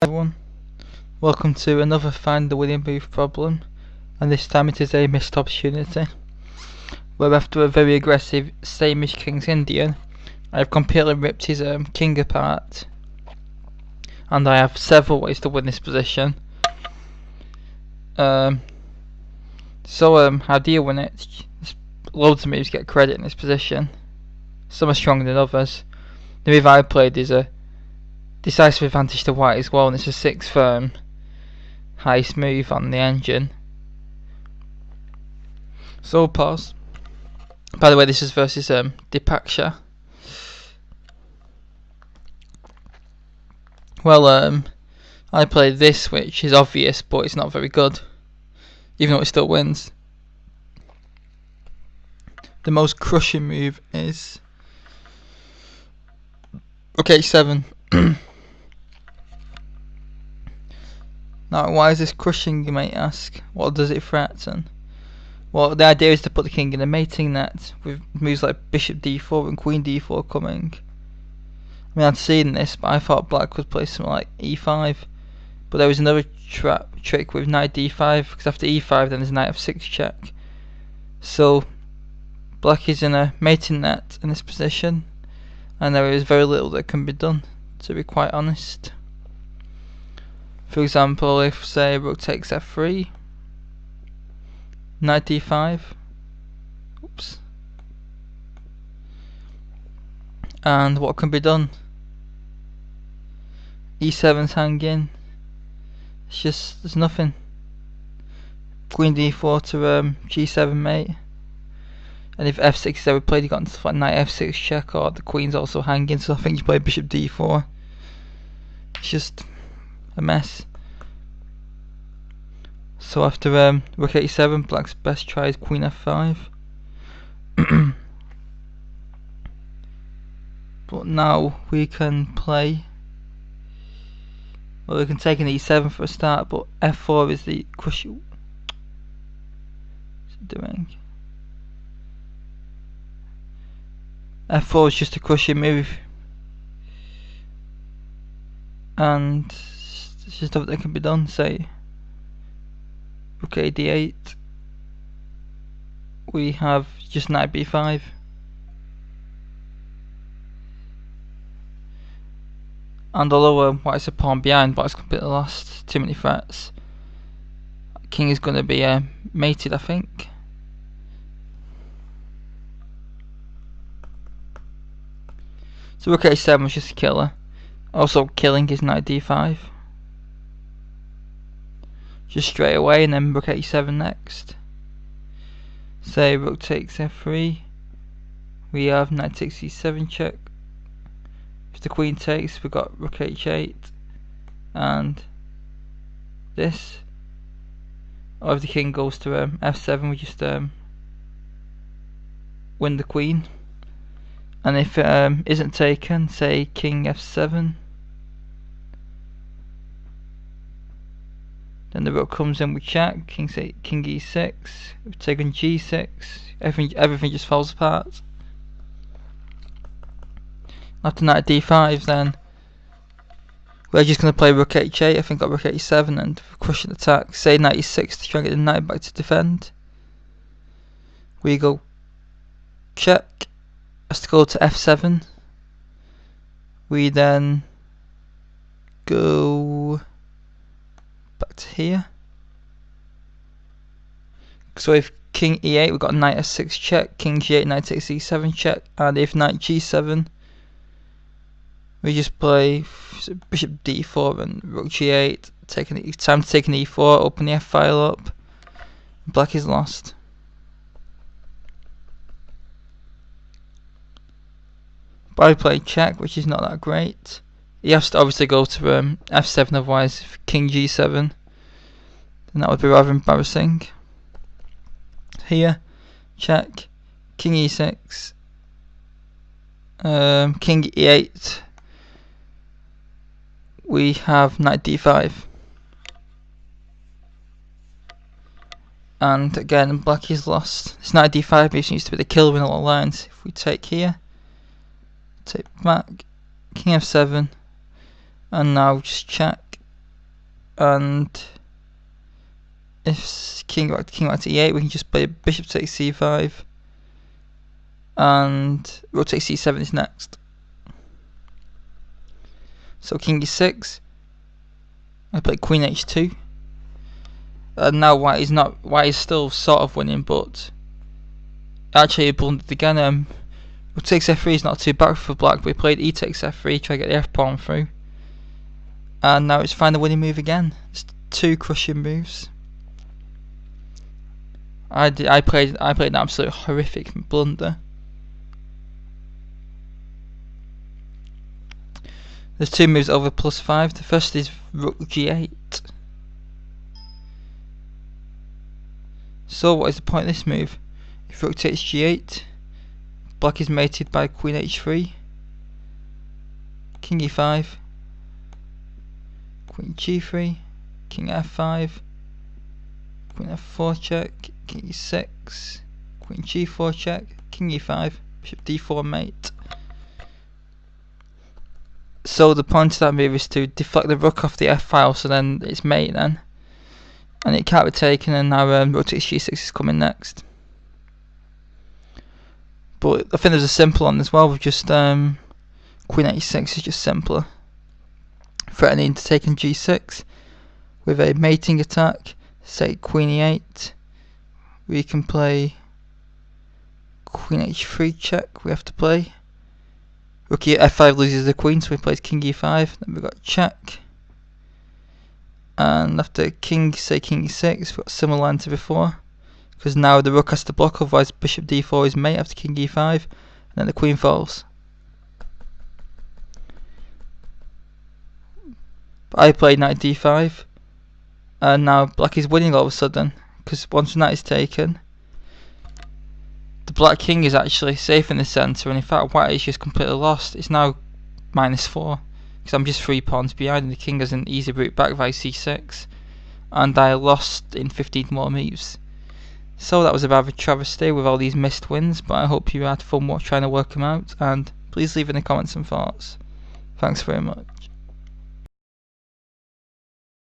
Everyone, welcome to another Find the William Booth problem, and this time it is a missed opportunity, where after a very aggressive Samish King's Indian, I have completely ripped his king apart, and I have several ways to win this position. How do you win it? Loads of moves get credit in this position. Some are stronger than others. The move I played is a decisive advantage to white as well, and it's a 6 firm highest move on the engine. So pause. By the way, this is versus Dipaksha. Well, I played this, which is obvious, but it's not very good, even though it still wins. The most crushing move is Rook h7. Now, why is this crushing, you might ask? What does it threaten? Well, the idea is to put the king in a mating net with moves like bishop d4 and queen d4 coming. I mean, I'd seen this, but I thought black would play something like e5. But there was another trick with knight d5, because after e5 then there's knight f6 check. So, black is in a mating net in this position, and there is very little that can be done, to be quite honest. For example, if say rook takes f3, knight d5, oops, and what can be done? e7's hanging. It's just, there's nothing. Queen d4 to g7 mate, and if f6 is ever played, you got into like knight f6 check, or the queen's also hanging, so I think you play bishop d4. It's just a mess. So after rook h7, black's best try is queen f5. But now we can play, well, we can take an e7 for a start, but f4 is the crucial. What's it doing? f4 is just a crushing move, and it's just nothing that can be done. Say rook a d8, we have just knight b5. And although white's a pawn behind, black's completely lost. Too many threats. King is going to be mated, I think. So rook a7 was just a killer. Also killing his knight d5. Just straight away, and then rook h7 next. Say rook takes f3. We have knight takes e7 check. If the queen takes, we've got rook h8 and this. Or if the king goes to f7, we just win the queen. And if it isn't taken, say king f7, then the rook comes in with check. King e6. We've taken g6. Everything just falls apart. After knight d5, then we're just going to play rook h8. I think got rook h7 and crushing attack. Say knight e6 to try and get the knight back to defend. We go check. Has to go to f7. We then go back to here. So if king e8, we've got knight f6 check, king g8, knight takes e7 check, and if knight g7, we just play bishop d4 and rook g8. Time to take an e4, open the f file up. Black is lost. But I play check, which is not that great. He has to obviously go to f7, otherwise if king g7, then that would be rather embarrassing. Here, check, king e6, king e8, we have knight d5. And again, black is lost. This knight d5 move seems to be the killer in a lot of lines. If we take here, take back, king f7, and now just check, and if king back to e8, we can just play bishop takes c5, and rook takes c7 is next. So king e6, I play queen h2, and now white is still sort of winning, but actually blundered again. Rook takes f3 is not too bad for black, but we played e takes f3, try to get the f pawn through, and now it's find the winning move again. It's 2 crushing moves. I played an absolute horrific blunder. There's 2 moves over +5. The first is rook g8. So what is the point of this move? If rook takes g8, black is mated by queen h3, king e5, queen g3, king f5, queen f4 check, king e6, queen g4 check, king e5, bishop d4 mate. So the point of that move is to deflect the rook off the f-file, so then it's mate then, and it can't be taken, and now rook takes g6 is coming next. But I think there's a simple one as well, with just queen h6 is just simpler, threatening to take in g6 with a mating attack. Say queen e8, we can play queen h3 check, we have to play. Rook f5 loses the queen, so we play king e5, then we've got check. And after king e6, we've got similar line to before, because now the rook has to block, otherwise bishop d4 is mate after king e5, and then the queen falls. But I played knight d5, and now black is winning all of a sudden, because once the knight is taken, the black king is actually safe in the centre, and in fact white is just completely lost. It's now -4, because I'm just 3 pawns behind, and the king has an easy route back via c6, and I lost in 15 more moves. So that was a rather travesty with all these missed wins, but I hope you had fun trying to work them out, and please leave in the comments some thoughts. Thanks very much.